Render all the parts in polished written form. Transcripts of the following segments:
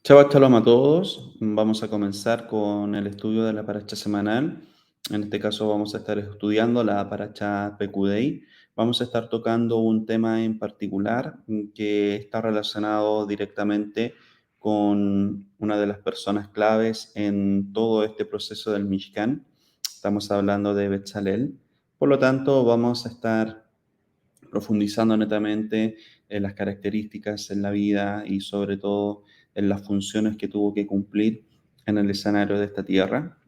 Shabbat Shalom a todos. Vamos a comenzar con el estudio de la paracha semanal. En este caso vamos a estar estudiando la paracha Pekudei. Vamos a estar tocando un tema en particular que está relacionado directamente con una de las personas claves en todo este proceso del Mishkan. Estamos hablando de Betzalel. Por lo tanto, vamos a estar profundizando netamente en las características en la vida y sobre todo en las funciones que tuvo que cumplir en el escenario de esta tierra,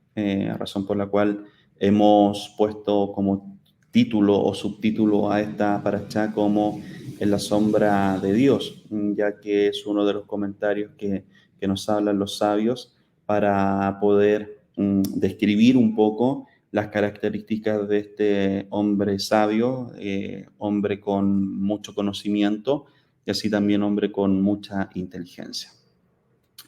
razón por la cual hemos puesto como título o subtítulo a esta parashá como En la sombra de Dios, ya que es uno de los comentarios que nos hablan los sabios para poder describir un poco las características de este hombre sabio, hombre con mucho conocimiento y así también hombre con mucha inteligencia.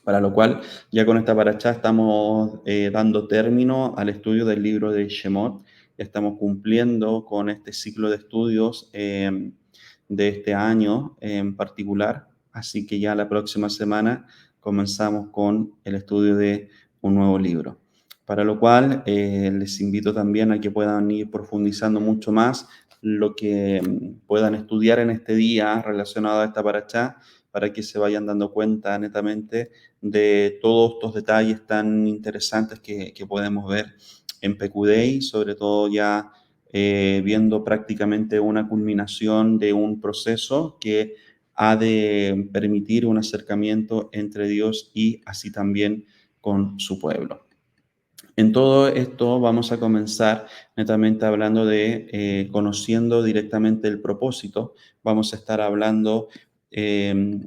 Para lo cual, ya con esta paracha estamos dando término al estudio del libro de Shemot. Ya estamos cumpliendo con este ciclo de estudios de este año en particular. Así que ya la próxima semana comenzamos con el estudio de un nuevo libro. Para lo cual, les invito también a que puedan ir profundizando mucho más lo que puedan estudiar en este día relacionado a esta paracha, para que se vayan dando cuenta netamente de todos estos detalles tan interesantes que podemos ver en Pecudei, sobre todo ya viendo prácticamente una culminación de un proceso que ha de permitir un acercamiento entre Dios y así también con su pueblo. En todo esto vamos a comenzar netamente hablando de conociendo directamente el propósito. Vamos a estar hablando eh,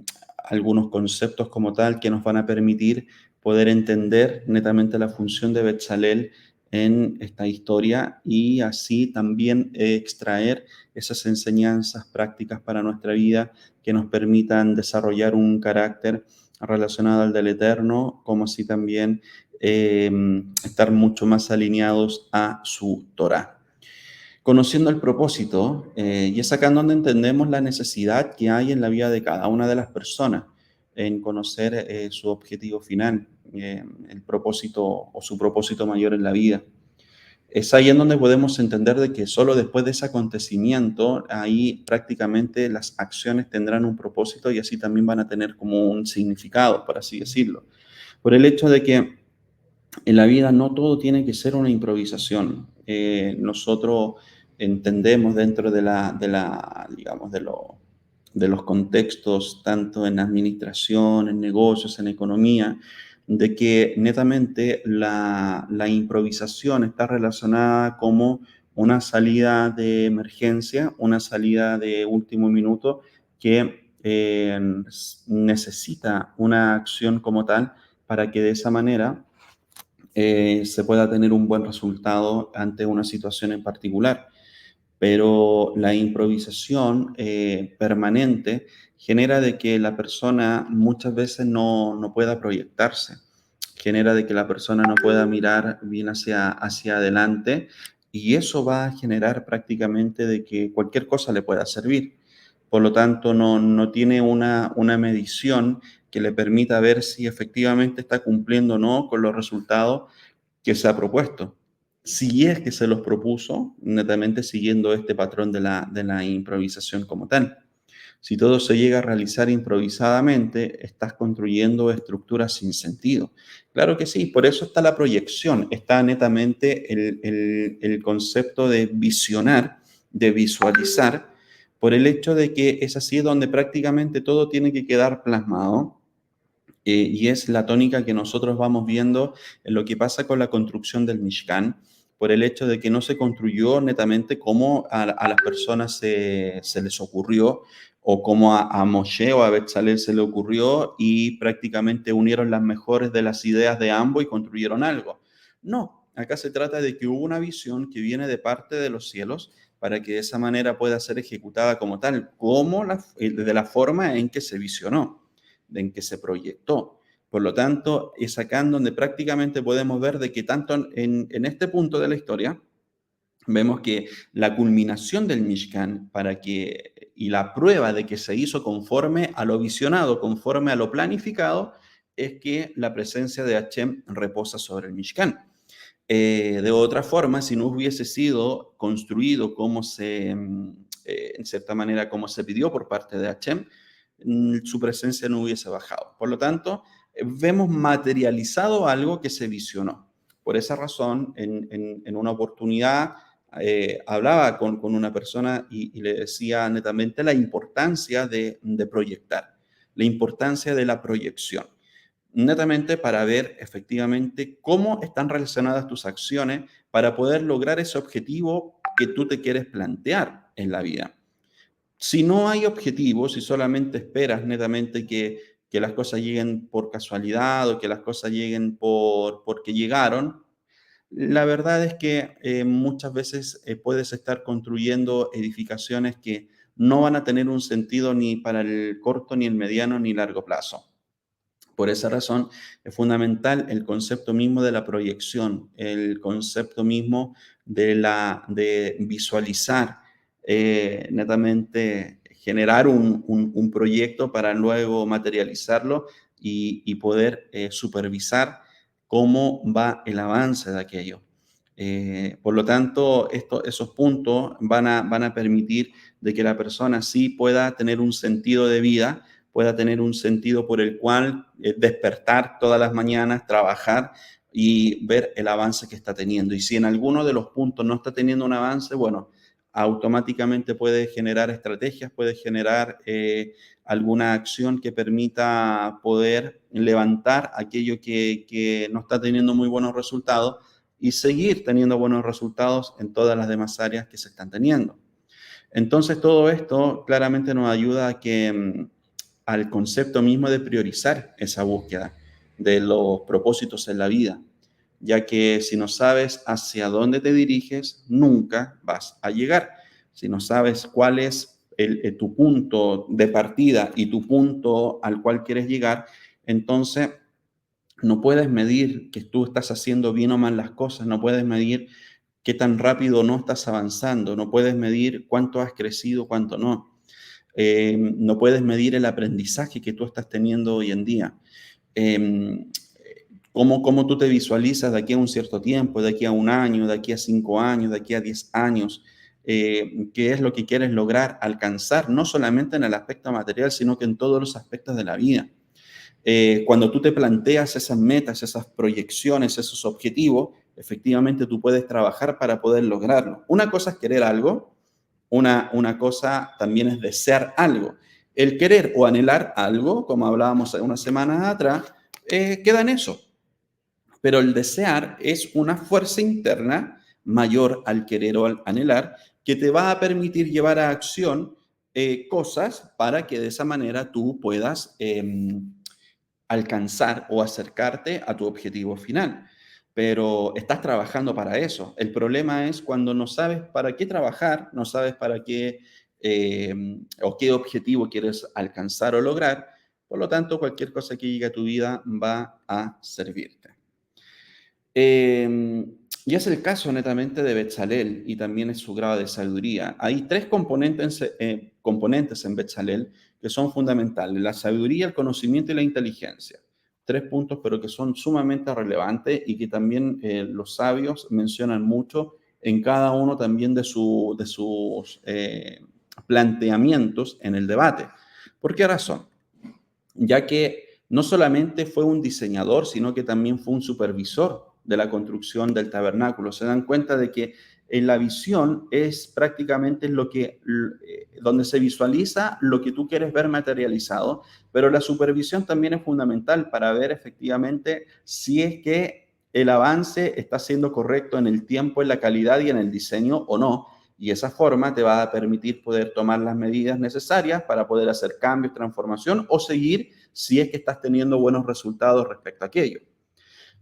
algunos conceptos como tal que nos van a permitir poder entender netamente la función de Betzalel en esta historia y así también extraer esas enseñanzas prácticas para nuestra vida que nos permitan desarrollar un carácter relacionado al del Eterno, como así también eh, estar mucho más alineados a su Torah. Conociendo el propósito, y es acá en donde entendemos la necesidad que hay en la vida de cada una de las personas en conocer su objetivo final, el propósito o su propósito mayor en la vida. Es ahí en donde podemos entender de que solo después de ese acontecimiento, ahí prácticamente las acciones tendrán un propósito y así también van a tener como un significado, por así decirlo. Por el hecho de que en la vida no todo tiene que ser una improvisación. Nosotros entendemos dentro digamos, de los contextos, tanto en administración, en negocios, en economía, de que netamente la improvisación está relacionada como una salida de emergencia, una salida de último minuto que necesita una acción como tal para que de esa manera se pueda tener un buen resultado ante una situación en particular. Pero la improvisación permanente genera de que la persona muchas veces no pueda proyectarse, genera de que la persona no pueda mirar bien hacia adelante y eso va a generar prácticamente de que cualquier cosa le pueda servir. Por lo tanto, no tiene una medición que le permita ver si efectivamente está cumpliendo o no con los resultados que se ha propuesto. Si es que se los propuso, netamente siguiendo este patrón de la improvisación como tal. Si todo se llega a realizar improvisadamente, estás construyendo estructuras sin sentido. Claro que sí, por eso está la proyección, está netamente el concepto de visionar, de visualizar, por el hecho de que es así donde prácticamente todo tiene que quedar plasmado y es la tónica que nosotros vamos viendo en lo que pasa con la construcción del Mishkan, por el hecho de que no se construyó netamente como a las personas se les ocurrió, o como a Moshe o a Betzalel se le ocurrió, y prácticamente unieron las mejores de las ideas de ambos y construyeron algo. No, acá se trata de que hubo una visión que viene de parte de los cielos para que de esa manera pueda ser ejecutada como tal, como de la forma en que se visionó, en que se proyectó. Por lo tanto, es acá en donde prácticamente podemos ver de que tanto en este punto de la historia, vemos que la culminación del Mishkan y la prueba de que se hizo conforme a lo visionado, conforme a lo planificado, es que la presencia de Hashem reposa sobre el Mishkan. De otra forma, si no hubiese sido construido como en cierta manera, como se pidió por parte de Hashem, su presencia no hubiese bajado. Por lo tanto, vemos materializado algo que se visionó. Por esa razón, en una oportunidad, hablaba con una persona y le decía netamente la importancia de proyectar, la importancia de la proyección netamente para ver efectivamente cómo están relacionadas tus acciones para poder lograr ese objetivo que tú te quieres plantear en la vida. Si no hay objetivos, si solamente esperas netamente que las cosas lleguen por casualidad o que las cosas lleguen porque llegaron, la verdad es que muchas veces puedes estar construyendo edificaciones que no van a tener un sentido ni para el corto, ni el mediano, ni largo plazo. Por esa razón es fundamental el concepto mismo de la proyección, el concepto mismo de visualizar, netamente generar un proyecto para luego materializarlo y poder supervisar cómo va el avance de aquello. Por lo tanto, esos puntos van a permitir de que la persona sí pueda tener un sentido de vida, pueda tener un sentido por el cual despertar todas las mañanas, trabajar y ver el avance que está teniendo. Y si en alguno de los puntos no está teniendo un avance, bueno, automáticamente puede generar estrategias, puede generar alguna acción que permita poder levantar aquello que no está teniendo muy buenos resultados y seguir teniendo buenos resultados en todas las demás áreas que se están teniendo. Entonces, todo esto claramente nos ayuda a que al concepto mismo de priorizar esa búsqueda de los propósitos en la vida, ya que si no sabes hacia dónde te diriges, nunca vas a llegar. Si no sabes cuál es tu punto de partida y tu punto al cual quieres llegar, entonces no puedes medir que tú estás haciendo bien o mal las cosas, no puedes medir qué tan rápido no estás avanzando, no puedes medir cuánto has crecido, cuánto no. No puedes medir el aprendizaje que tú estás teniendo hoy en día. Eh, cómo tú te visualizas de aquí a un cierto tiempo, de aquí a un año, de aquí a 5 años, de aquí a 10 años. Qué es lo que quieres lograr, alcanzar, no solamente en el aspecto material, sino que en todos los aspectos de la vida. Cuando tú te planteas esas metas, esas proyecciones, esos objetivos, efectivamente tú puedes trabajar para poder lograrlo. Una cosa es querer algo, una cosa también es desear algo. El querer o anhelar algo, como hablábamos unas semanas atrás, queda en eso. Pero el desear es una fuerza interna mayor al querer o al anhelar que te va a permitir llevar a acción cosas para que de esa manera tú puedas alcanzar o acercarte a tu objetivo final. Pero estás trabajando para eso. El problema es cuando no sabes para qué trabajar, no sabes para qué o qué objetivo quieres alcanzar o lograr. Por lo tanto, cualquier cosa que llegue a tu vida va a servirte. Y es el caso netamente de Betzalel y también es su grado de sabiduría. Hay tres componentes en Betzalel que son fundamentales: la sabiduría, el conocimiento y la inteligencia. Tres puntos, pero que son sumamente relevantes y que también los sabios mencionan mucho en cada uno también de sus planteamientos en el debate. ¿Por qué razón? Ya que no solamente fue un diseñador, sino que también fue un supervisor de la construcción del tabernáculo. Se dan cuenta de que en la visión es prácticamente donde se visualiza lo que tú quieres ver materializado, pero la supervisión también es fundamental para ver efectivamente si es que el avance está siendo correcto en el tiempo, en la calidad y en el diseño o no. Y esa forma te va a permitir poder tomar las medidas necesarias para poder hacer cambios, transformación o seguir si es que estás teniendo buenos resultados respecto a aquello.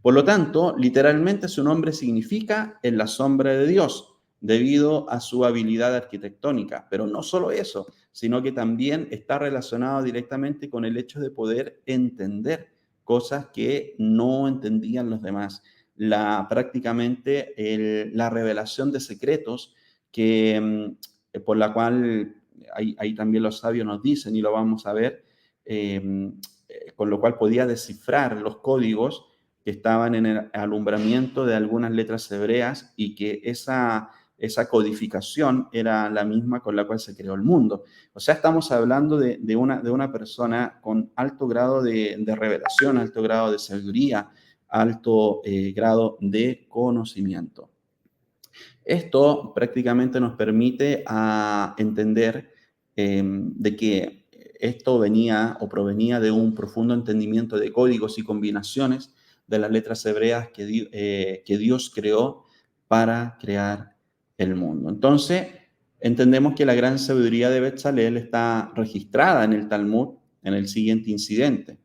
Por lo tanto, literalmente su nombre significa en la sombra de Dios, debido a su habilidad arquitectónica. Pero no solo eso, sino que también está relacionado directamente con el hecho de poder entender cosas que no entendían los demás. Prácticamente la revelación de secretos por la cual ahí también los sabios nos dicen y lo vamos a ver, con lo cual podía descifrar los códigos que estaban en el alumbramiento de algunas letras hebreas y que esa codificación era la misma con la cual se creó el mundo. O sea, estamos hablando de una persona con alto grado de revelación, alto grado de sabiduría, alto grado de conocimiento. Esto prácticamente nos permite entender de que esto venía o provenía de un profundo entendimiento de códigos y combinaciones de las letras hebreas que Dios creó para crear el mundo. Entonces, entendemos que la gran sabiduría de Betzalel está registrada en el Talmud en el siguiente incidente.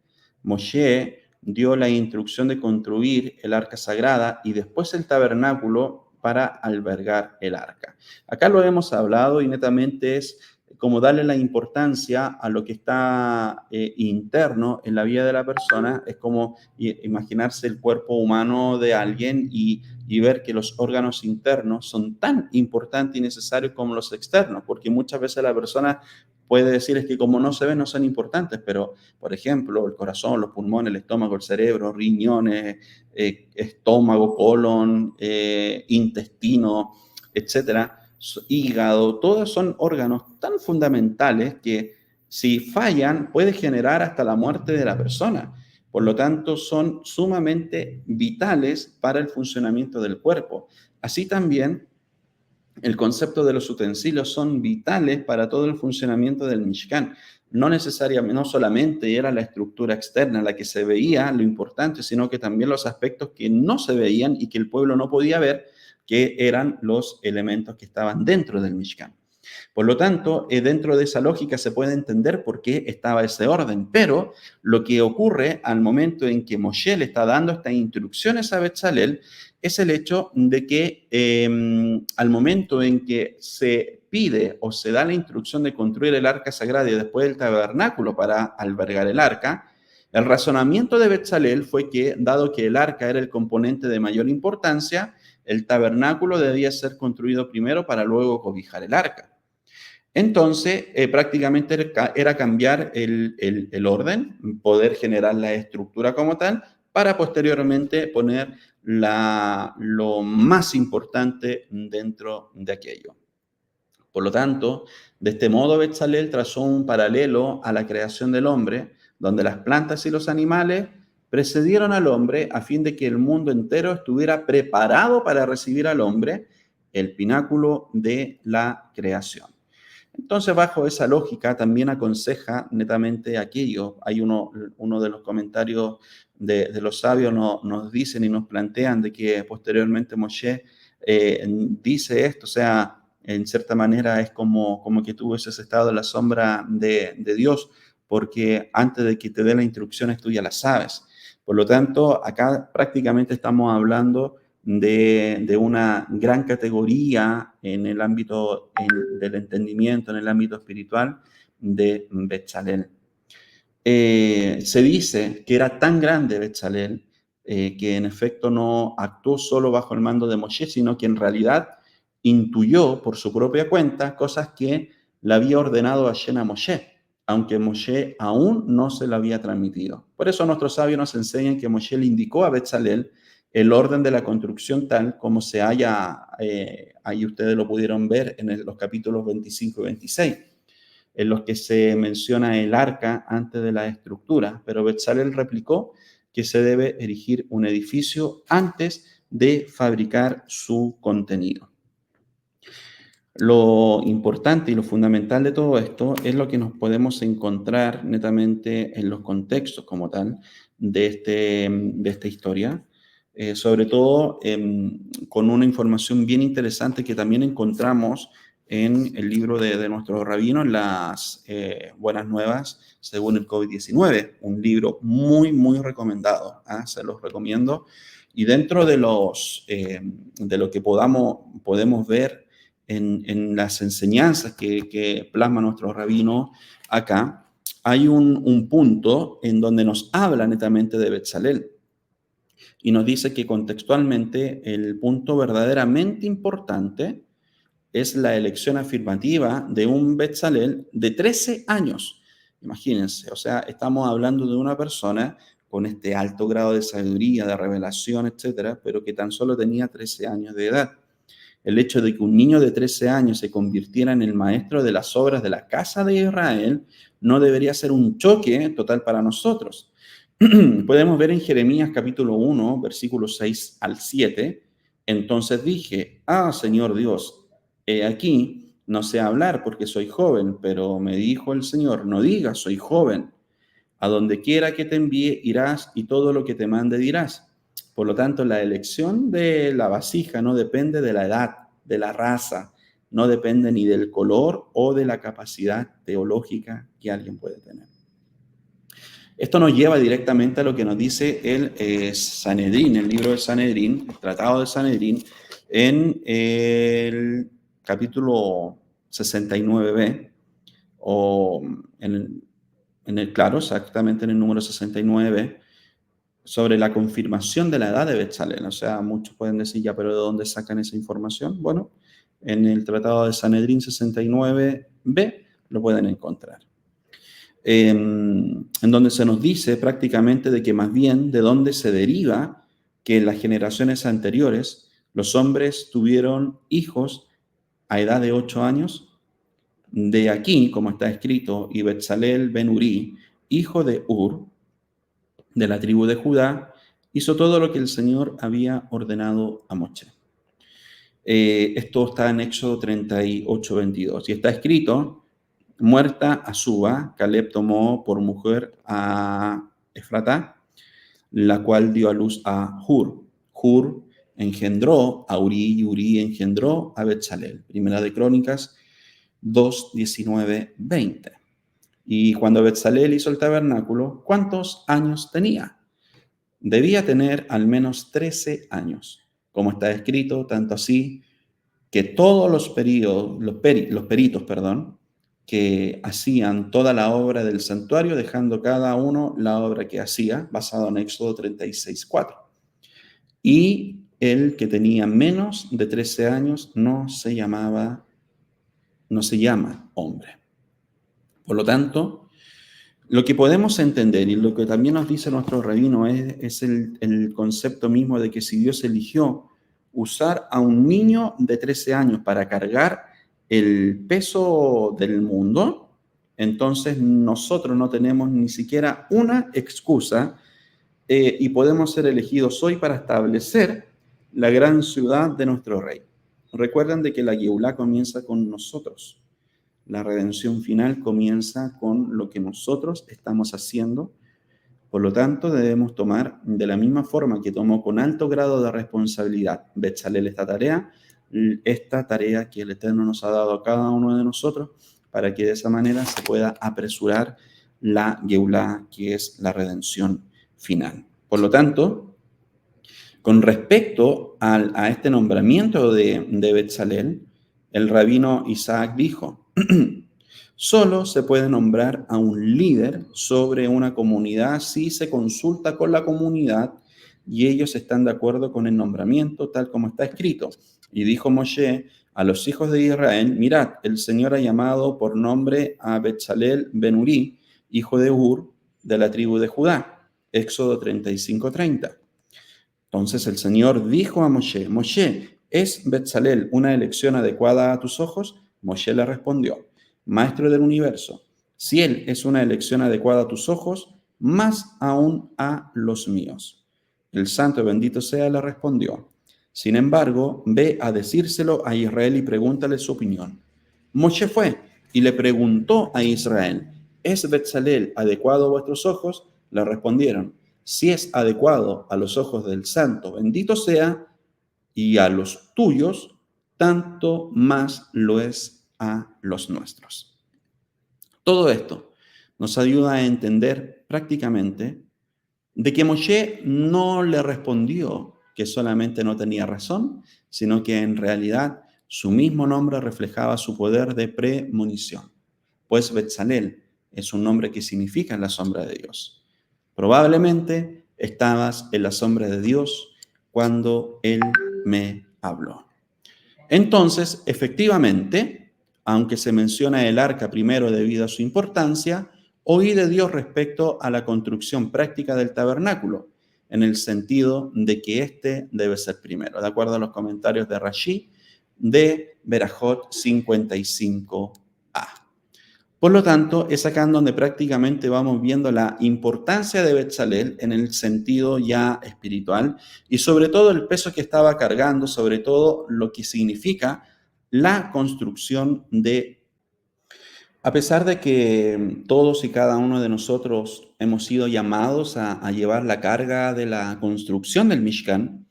Moshe dio la instrucción de construir el arca sagrada y después el tabernáculo para albergar el arca. Acá lo hemos hablado y netamente es como darle la importancia a lo que está interno en la vida de la persona. Es como imaginarse el cuerpo humano de alguien y ver que los órganos internos son tan importantes y necesarios como los externos, porque muchas veces la persona puede decir es que como no se ven no son importantes, pero por ejemplo el corazón, los pulmones, el estómago, el cerebro, riñones, estómago, colon, intestino, etcétera, hígado, todos son órganos tan fundamentales que si fallan puede generar hasta la muerte de la persona. Por lo tanto, son sumamente vitales para el funcionamiento del cuerpo. Así también, el concepto de los utensilios son vitales para todo el funcionamiento del Mishkan. No necesariamente, no solamente era la estructura externa la que se veía, lo importante, sino que también los aspectos que no se veían y que el pueblo no podía ver, que eran los elementos que estaban dentro del Mishkan. Por lo tanto, dentro de esa lógica se puede entender por qué estaba ese orden, pero lo que ocurre al momento en que Moshe le está dando estas instrucciones a Betzalel es el hecho de que al momento en que se pide o se da la instrucción de construir el arca sagrada y después el tabernáculo para albergar el arca, el razonamiento de Betzalel fue que, dado que el arca era el componente de mayor importancia, el tabernáculo debía ser construido primero para luego cobijar el arca. Entonces, prácticamente era cambiar el orden, poder generar la estructura como tal, para posteriormente poner lo más importante dentro de aquello. Por lo tanto, de este modo, Betzalel trazó un paralelo a la creación del hombre, donde las plantas y los animales precedieron al hombre a fin de que el mundo entero estuviera preparado para recibir al hombre, el pináculo de la creación. Entonces, bajo esa lógica, también aconseja netamente aquello. Hay uno de los comentarios de los sabios nos dicen y nos plantean de que posteriormente Moshe dice esto, o sea, en cierta manera es como que tú hubieses estado en la sombra de Dios, porque antes de que te dé las instrucciones tú ya las sabes. Por lo tanto, acá prácticamente estamos hablando de una gran categoría en el ámbito del entendimiento, en el ámbito espiritual de Betzalel. Se dice que era tan grande Betzalel que en efecto no actuó solo bajo el mando de Moshe, sino que en realidad intuyó por su propia cuenta cosas que le había ordenado Hashem a Moshe, aunque Moshe aún no se lo había transmitido. Por eso nuestros sabios nos enseñan que Moshe le indicó a Betzalel el orden de la construcción tal como se haya, ahí ustedes lo pudieron ver en los capítulos 25 y 26, en los que se menciona el arca antes de la estructura, pero Betzalel replicó que se debe erigir un edificio antes de fabricar su contenido. Lo importante y lo fundamental de todo esto es lo que nos podemos encontrar netamente en los contextos como tal de esta historia, sobre todo con una información bien interesante que también encontramos en el libro de nuestro rabino, en las Buenas Nuevas según el COVID-19, un libro muy, muy recomendado, se los recomiendo. Y dentro de lo que podemos ver en las enseñanzas que plasma nuestro rabino acá, hay un punto en donde nos habla netamente de Betzalel y nos dice que contextualmente el punto verdaderamente importante es la elección afirmativa de un Betzalel de 13 años. Imagínense, o sea, estamos hablando de una persona con este alto grado de sabiduría, de revelación, etcétera, pero que tan solo tenía 13 años de edad. El hecho de que un niño de 13 años se convirtiera en el maestro de las obras de la casa de Israel no debería ser un choque total para nosotros. Podemos ver en Jeremías capítulo 1, versículos 6 al 7. Entonces dije, Señor Dios, he aquí, no sé hablar porque soy joven, pero me dijo el Señor, no digas, soy joven. A donde quiera que te envíe irás y todo lo que te mande dirás. Por lo tanto, la elección de la vasija no depende de la edad, de la raza, no depende ni del color o de la capacidad teológica que alguien puede tener. Esto nos lleva directamente a lo que nos dice el Sanedrín, el libro de Sanedrín, el Tratado de Sanedrín, en el capítulo 69b, o claro, exactamente en el número 69b, sobre la confirmación de la edad de Betsalel. O sea, muchos pueden decir, ya, pero ¿de dónde sacan esa información? Bueno, en el Tratado de Sanedrín 69b lo pueden encontrar. En donde se nos dice prácticamente de que más bien de dónde se deriva que en las generaciones anteriores los hombres tuvieron hijos a edad de 8 años. De aquí, como está escrito, y Betsalel ben Uri, hijo de Ur, de la tribu de Judá, hizo todo lo que el Señor había ordenado a Moshe. Esto está en Éxodo 38, 22. Y está escrito, muerta Asuba, Caleb tomó por mujer a Efratá, la cual dio a luz a Hur. Hur engendró a Uri y Uri engendró a Betsalel. Primera de Crónicas 2, 19, 20. Y cuando Betsalel hizo el tabernáculo, ¿cuántos años tenía? Debía tener al menos 13 años, como está escrito, tanto así que todos los peritos, que hacían toda la obra del santuario, dejando cada uno la obra que hacía, basado en Éxodo 36:4. Y el que tenía menos de 13 años no se llama hombre. Por lo tanto, lo que podemos entender y lo que también nos dice nuestro rabino es el concepto mismo de que si Dios eligió usar a un niño de 13 años para cargar el peso del mundo, entonces nosotros no tenemos ni siquiera una excusa y podemos ser elegidos hoy para establecer la gran ciudad de nuestro rey. Recuerden de que la Geulá comienza con nosotros. La redención final comienza con lo que nosotros estamos haciendo. Por lo tanto, debemos tomar de la misma forma que tomó con alto grado de responsabilidad Betsalel esta tarea que el Eterno nos ha dado a cada uno de nosotros, para que de esa manera se pueda apresurar la Geulá, que es la redención final. Por lo tanto, con respecto a este nombramiento de Betsalel, el rabino Isaac dijo, solo se puede nombrar a un líder sobre una comunidad si se consulta con la comunidad y ellos están de acuerdo con el nombramiento tal como está escrito. Y dijo Moshe a los hijos de Israel, mirad, el Señor ha llamado por nombre a Betsalel ben Uri, hijo de Ur, de la tribu de Judá. Éxodo 35:30. Entonces el Señor dijo a Moshe, Moshe, ¿es Betsalel una elección adecuada a tus ojos? Moshe le respondió, Maestro del universo, si él es una elección adecuada a tus ojos, más aún a los míos. El santo bendito sea le respondió, sin embargo, ve a decírselo a Israel y pregúntale su opinión. Moshe fue y le preguntó a Israel, ¿es Betsalel adecuado a vuestros ojos? Le respondieron, si es adecuado a los ojos del santo, bendito sea, y a los tuyos, tanto más lo es a los nuestros. Todo esto nos ayuda a entender prácticamente de que Moshe no le respondió que solamente no tenía razón, sino que en realidad su mismo nombre reflejaba su poder de premonición. Pues Betsalel es un nombre que significa la sombra de Dios. Probablemente estabas en la sombra de Dios cuando Él me habló. Entonces, efectivamente, aunque se menciona el arca primero debido a su importancia, oí de Dios respecto a la construcción práctica del tabernáculo, en el sentido de que este debe ser primero, de acuerdo a los comentarios de Rashi de Berajot 55a. Por lo tanto, es acá en donde prácticamente vamos viendo la importancia de Betzalel en el sentido ya espiritual y sobre todo el peso que estaba cargando, sobre todo lo que significa la construcción de... A pesar de que todos y cada uno de nosotros hemos sido llamados a llevar la carga de la construcción del Mishkan,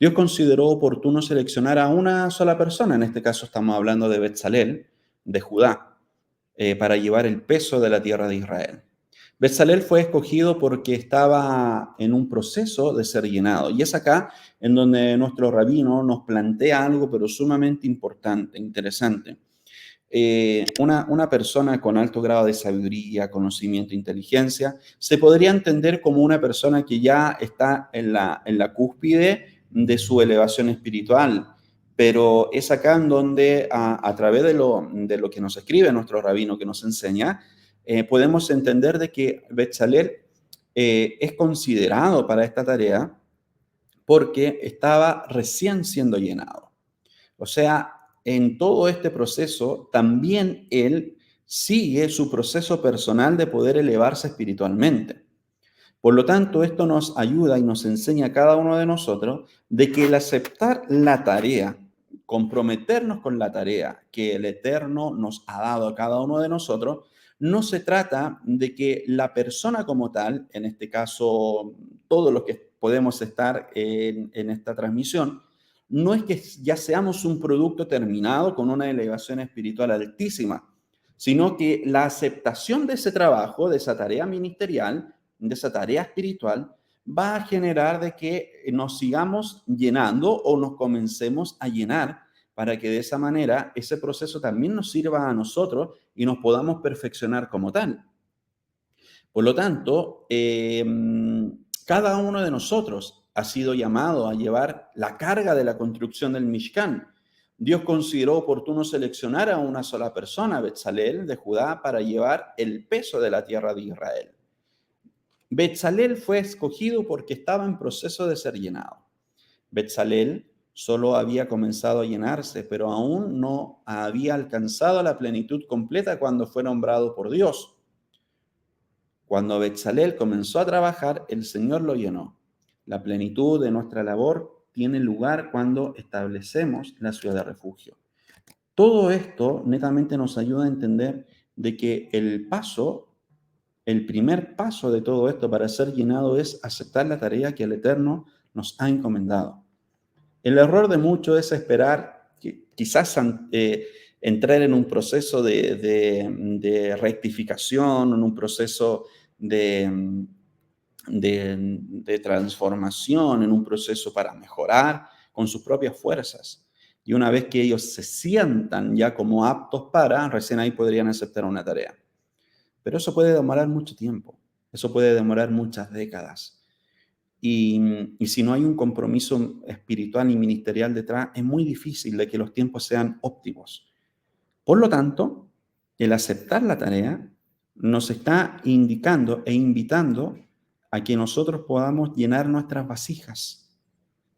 Dios consideró oportuno seleccionar a una sola persona, en este caso estamos hablando de Betzalel, de Judá, para llevar el peso de la tierra de Israel. Betzalel fue escogido porque estaba en un proceso de ser llenado. Y es acá en donde nuestro rabino nos plantea algo, pero sumamente importante, interesante. Una persona con alto grado de sabiduría, conocimiento, inteligencia, se podría entender como una persona que ya está en la cúspide de su elevación espiritual, pero es acá en donde a través de lo que nos escribe nuestro rabino, que nos enseña, podemos entender de que Betzalel es considerado para esta tarea porque estaba recién siendo llenado. O sea, en todo este proceso, también él sigue su proceso personal de poder elevarse espiritualmente. Por lo tanto, esto nos ayuda y nos enseña a cada uno de nosotros de que el aceptar la tarea, comprometernos con la tarea que el Eterno nos ha dado a cada uno de nosotros, no se trata de que la persona como tal, en este caso todos los que podemos estar en esta transmisión, no es que ya seamos un producto terminado con una elevación espiritual altísima, sino que la aceptación de ese trabajo, de esa tarea ministerial, de esa tarea espiritual, va a generar de que nos sigamos llenando o nos comencemos a llenar para que de esa manera ese proceso también nos sirva a nosotros y nos podamos perfeccionar como tal. Por lo tanto, cada uno de nosotros ha sido llamado a llevar la carga de la construcción del Mishkan. Dios consideró oportuno seleccionar a una sola persona, Betzalel, de Judá, para llevar el peso de la tierra de Israel. Betzalel fue escogido porque estaba en proceso de ser llenado. Betzalel solo había comenzado a llenarse, pero aún no había alcanzado la plenitud completa cuando fue nombrado por Dios. Cuando Betzalel comenzó a trabajar, el Señor lo llenó. La plenitud de nuestra labor tiene lugar cuando establecemos la ciudad de refugio. Todo esto netamente nos ayuda a entender de que el primer paso de todo esto para ser llenado es aceptar la tarea que el Eterno nos ha encomendado. El error de muchos es esperar que quizás entrar en un proceso de rectificación, en un proceso de transformación, en un proceso para mejorar con sus propias fuerzas. Y una vez que ellos se sientan ya como aptos para, recién ahí podrían aceptar una tarea. Pero eso puede demorar mucho tiempo, eso puede demorar muchas décadas. Y si no hay un compromiso espiritual y ministerial detrás, es muy difícil de que los tiempos sean óptimos. Por lo tanto, el aceptar la tarea nos está indicando e invitando a que nosotros podamos llenar nuestras vasijas.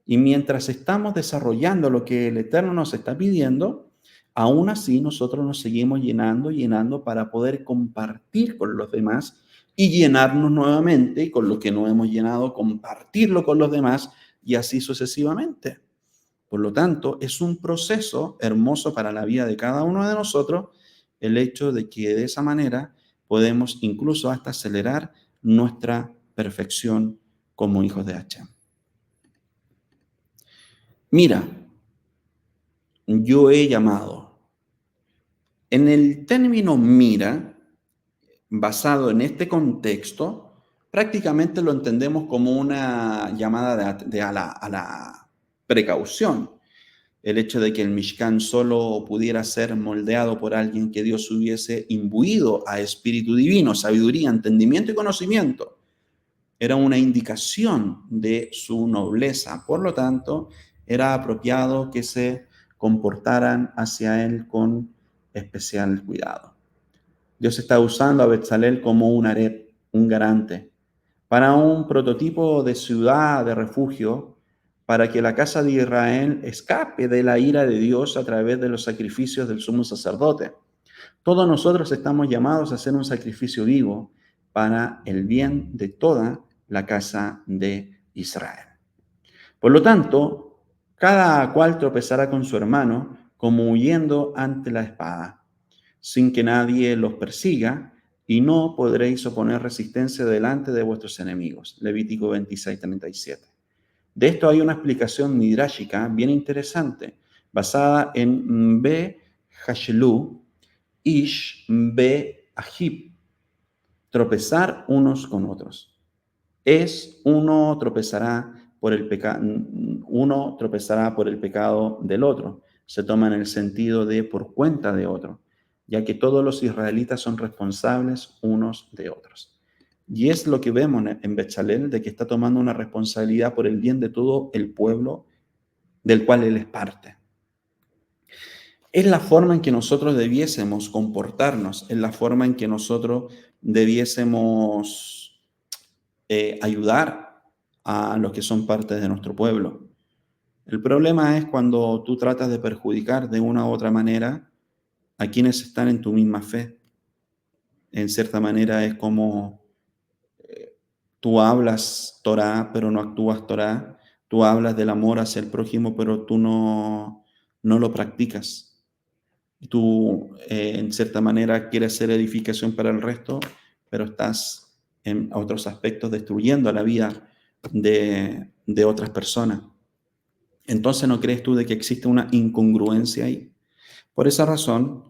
Y mientras estamos desarrollando lo que el Eterno nos está pidiendo, aún así nosotros nos seguimos llenando para poder compartir con los demás y llenarnos nuevamente y con lo que no hemos llenado, compartirlo con los demás y así sucesivamente. Por lo tanto, es un proceso hermoso para la vida de cada uno de nosotros el hecho de que de esa manera podemos incluso hasta acelerar nuestra perfección como hijos de Hashem. Mira, yo he llamado. En el término mira, basado en este contexto, prácticamente lo entendemos como una llamada a la precaución. El hecho de que el Mishkan solo pudiera ser moldeado por alguien que Dios hubiese imbuido a espíritu divino, sabiduría, entendimiento y conocimiento, era una indicación de su nobleza. Por lo tanto, era apropiado que se comportaran hacia él con especial cuidado. Dios está usando a Betzalel como un arep, un garante, para un prototipo de ciudad de refugio, para que la casa de Israel escape de la ira de Dios a través de los sacrificios del sumo sacerdote. Todos nosotros estamos llamados a hacer un sacrificio vivo para el bien de toda la casa de Israel. Por lo tanto, cada cual tropezará con su hermano como huyendo ante la espada, sin que nadie los persiga, y no podréis oponer resistencia delante de vuestros enemigos. Levítico 26:37. De esto hay una explicación midrashica bien interesante, basada en Be Hashelu, Ish Be Ahib, tropezar unos con otros. Uno tropezará por el pecado del otro. Se toma en el sentido de por cuenta de otro, ya que todos los israelitas son responsables unos de otros. Y es lo que vemos en Betzalel, de que está tomando una responsabilidad por el bien de todo el pueblo del cual él es parte. Es la forma en que nosotros debiésemos comportarnos, es la forma en que nosotros debiésemos ayudar a los que son parte de nuestro pueblo. El problema es cuando tú tratas de perjudicar de una u otra manera a quienes están en tu misma fe. En cierta manera es como tú hablas Torah, pero no actúas Torah. Tú hablas del amor hacia el prójimo, pero tú no lo practicas. Tú, en cierta manera, quieres ser edificación para el resto, pero estás en otros aspectos destruyendo la vida de otras personas. Entonces, ¿no crees tú de que existe una incongruencia ahí? Por esa razón,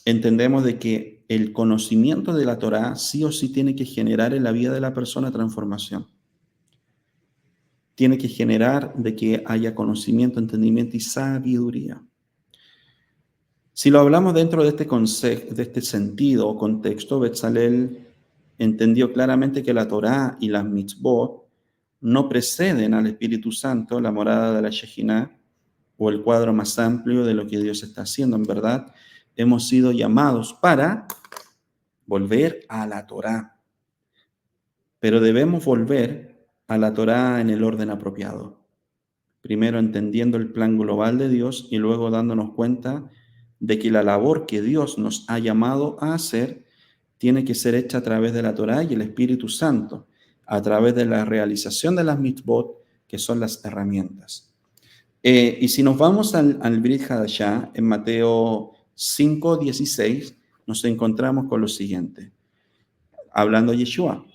entendemos de que el conocimiento de la Torá sí o sí tiene que generar en la vida de la persona transformación. Tiene que generar de que haya conocimiento, entendimiento y sabiduría. Si lo hablamos dentro de este concepto, de este sentido o contexto, Betzalel entendió claramente que la Torá y las mitzvot no preceden al Espíritu Santo, la morada de la Shejinah, o el cuadro más amplio de lo que Dios está haciendo. En verdad, hemos sido llamados para volver a la Torá, pero debemos volver a la Torá en el orden apropiado. Primero entendiendo el plan global de Dios y luego dándonos cuenta de que la labor que Dios nos ha llamado a hacer tiene que ser hecha a través de la Torá y el Espíritu Santo, a través de la realización de las mitzvot, que son las herramientas. Y si nos vamos al Brit Hadashah, en Mateo 5:16, nos encontramos con lo siguiente, hablando Yeshua.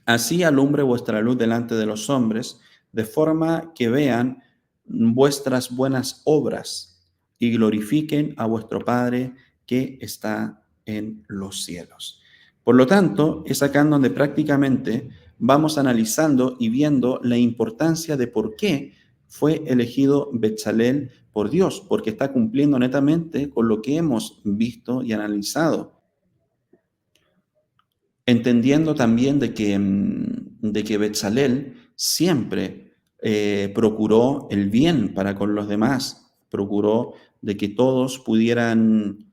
Así alumbre vuestra luz delante de los hombres, de forma que vean vuestras buenas obras y glorifiquen a vuestro Padre que está en los cielos. Por lo tanto, es acá en donde prácticamente vamos analizando y viendo la importancia de por qué fue elegido Betzalel por Dios, porque está cumpliendo netamente con lo que hemos visto y analizado, entendiendo también de que Betzalel siempre procuró el bien para con los demás, procuró de que todos pudieran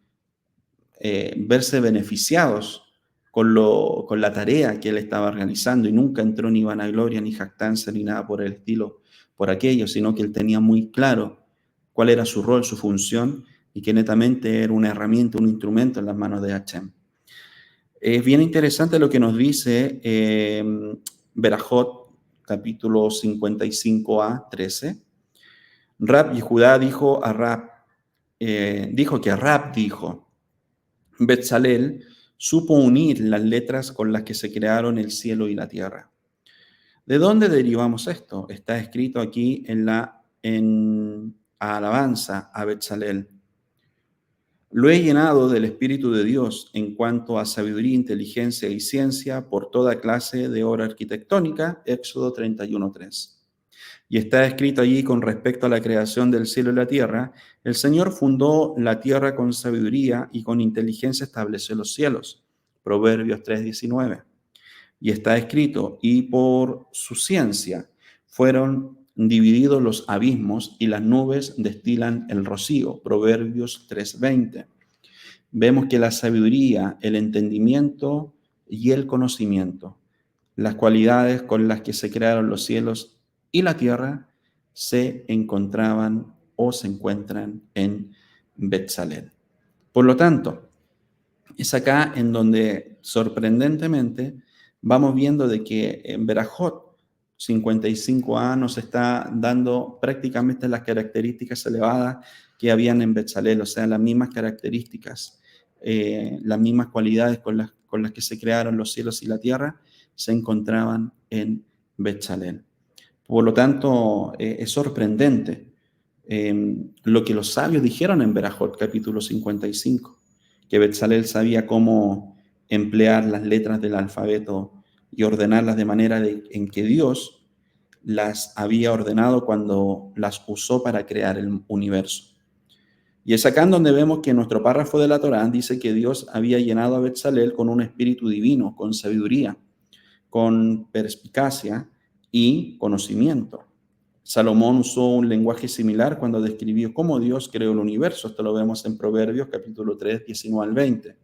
verse beneficiados con la tarea que él estaba realizando, y nunca entró ni vanagloria, ni jactancia, ni nada por el estilo, por aquello, sino que él tenía muy claro cuál era su rol, su función, y que netamente era una herramienta, un instrumento en las manos de Hashem. Es bien interesante lo que nos dice Berajot, capítulo 55a, 13. Rab Yehudá dijo que Rab dijo, Betzalel supo unir las letras con las que se crearon el cielo y la tierra. ¿De dónde derivamos esto? Está escrito aquí en alabanza a Betzalel. Lo he llenado del Espíritu de Dios en cuanto a sabiduría, inteligencia y ciencia por toda clase de obra arquitectónica, Éxodo 31:3. Y está escrito allí con respecto a la creación del cielo y la tierra, el Señor fundó la tierra con sabiduría y con inteligencia estableció los cielos, Proverbios 3:19. Y está escrito, y por su ciencia fueron divididos los abismos y las nubes destilan el rocío, Proverbios 3:20. vemos que la sabiduría, el entendimiento y el conocimiento, las cualidades con las que se crearon los cielos y la tierra, se encontraban o se encuentran en Betzalel. Por lo tanto, es acá en donde sorprendentemente vamos viendo de que en Berajot 55a nos está dando prácticamente las características elevadas que habían en Betzalel, o sea, las mismas características, las mismas cualidades con las que se crearon los cielos y la tierra, se encontraban en Betzalel. Por lo tanto, es sorprendente lo que los sabios dijeron en Berajot, capítulo 55, que Betzalel sabía cómo emplear las letras del alfabeto y ordenarlas de manera en que Dios las había ordenado cuando las usó para crear el universo. Y es acá en donde vemos que nuestro párrafo de la Torá dice que Dios había llenado a Betzalel con un espíritu divino, con sabiduría, con perspicacia y conocimiento. Salomón usó un lenguaje similar cuando describió cómo Dios creó el universo. Esto lo vemos en Proverbios capítulo 3, 19 al 20.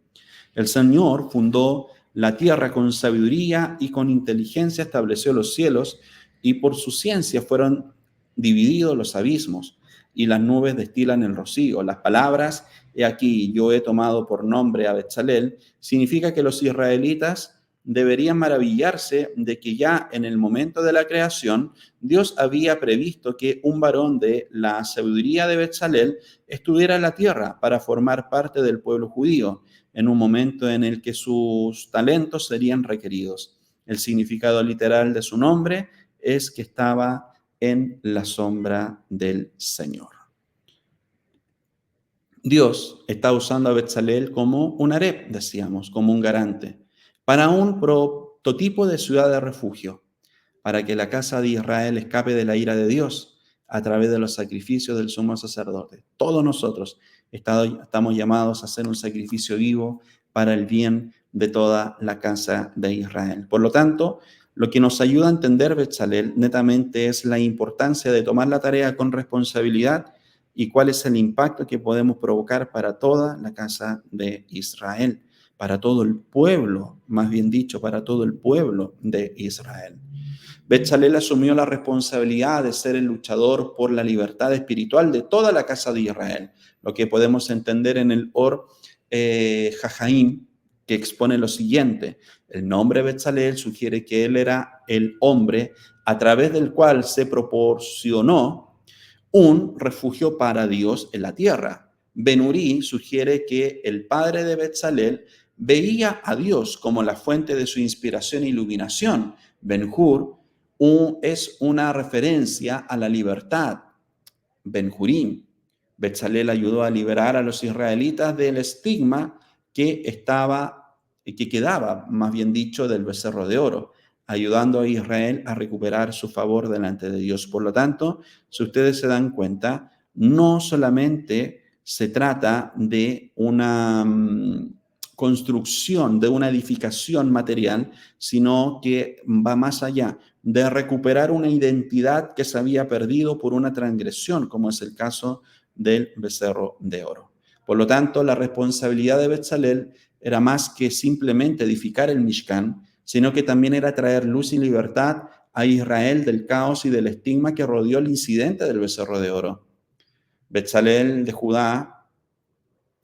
El Señor fundó la tierra con sabiduría y con inteligencia estableció los cielos, y por su ciencia fueron divididos los abismos, y las nubes destilan el rocío. Las palabras, he aquí, yo he tomado por nombre a Betzalel, significa que los israelitas deberían maravillarse de que ya en el momento de la creación Dios había previsto que un varón de la sabiduría de Betzalel estuviera en la tierra para formar parte del pueblo judío en un momento en el que sus talentos serían requeridos. El significado literal de su nombre es que estaba en la sombra del Señor. Dios está usando a Betzalel como un arep, decíamos, como un garante, para un prototipo de ciudad de refugio, para que la casa de Israel escape de la ira de Dios a través de los sacrificios del sumo sacerdote. Todos nosotros estamos llamados a hacer un sacrificio vivo para el bien de toda la casa de Israel. Por lo tanto, lo que nos ayuda a entender Betzalel netamente es la importancia de tomar la tarea con responsabilidad y cuál es el impacto que podemos provocar para toda la casa de Israel, para todo el pueblo, más bien dicho, para todo el pueblo de Israel. Betzalel asumió la responsabilidad de ser el luchador por la libertad espiritual de toda la casa de Israel, lo que podemos entender en el Or Jajaim, que expone lo siguiente. El nombre Betzalel sugiere que él era el hombre a través del cual se proporcionó un refugio para Dios en la tierra. Ben-Uri sugiere que el padre de Betzalel veía a Dios como la fuente de su inspiración e iluminación. Ben-Hur es una referencia a la libertad. Ben-Hurim. Betzalel ayudó a liberar a los israelitas del estigma que quedaba, más bien dicho, del becerro de oro, ayudando a Israel a recuperar su favor delante de Dios. Por lo tanto, si ustedes se dan cuenta, no solamente se trata de una construcción, de una edificación material, sino que va más allá de recuperar una identidad que se había perdido por una transgresión, como es el caso del becerro de oro. Por lo tanto, la responsabilidad de Betzalel era más que simplemente edificar el Mishkan, sino que también era traer luz y libertad a Israel del caos y del estigma que rodeó el incidente del becerro de oro. Betzalel de Judá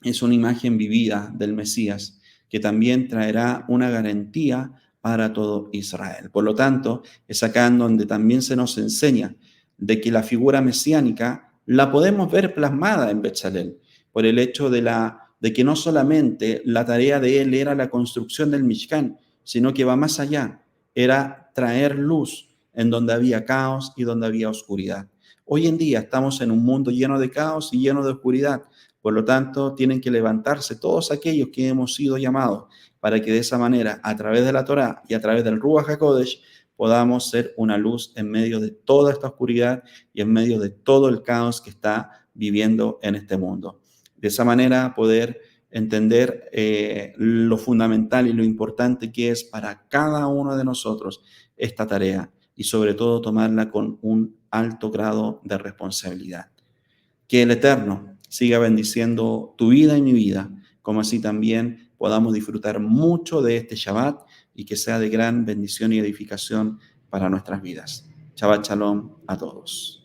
es una imagen vivida del Mesías que también traerá una garantía para todo Israel. Por lo tanto, es acá en donde también se nos enseña de que la figura mesiánica la podemos ver plasmada en Betzalel, por el hecho de que no solamente la tarea de él era la construcción del Mishkan, sino que va más allá, era traer luz en donde había caos y donde había oscuridad. Hoy en día estamos en un mundo lleno de caos y lleno de oscuridad. Por lo tanto, tienen que levantarse todos aquellos que hemos sido llamados para que de esa manera, a través de la Torá y a través del Ruach HaKodesh, podamos ser una luz en medio de toda esta oscuridad y en medio de todo el caos que está viviendo en este mundo. De esa manera poder entender lo fundamental y lo importante que es para cada uno de nosotros esta tarea y sobre todo tomarla con un alto grado de responsabilidad. Que el Eterno siga bendiciendo tu vida y mi vida como así también podamos disfrutar mucho de este Shabbat y que sea de gran bendición y edificación para nuestras vidas. Shabbat Shalom a todos.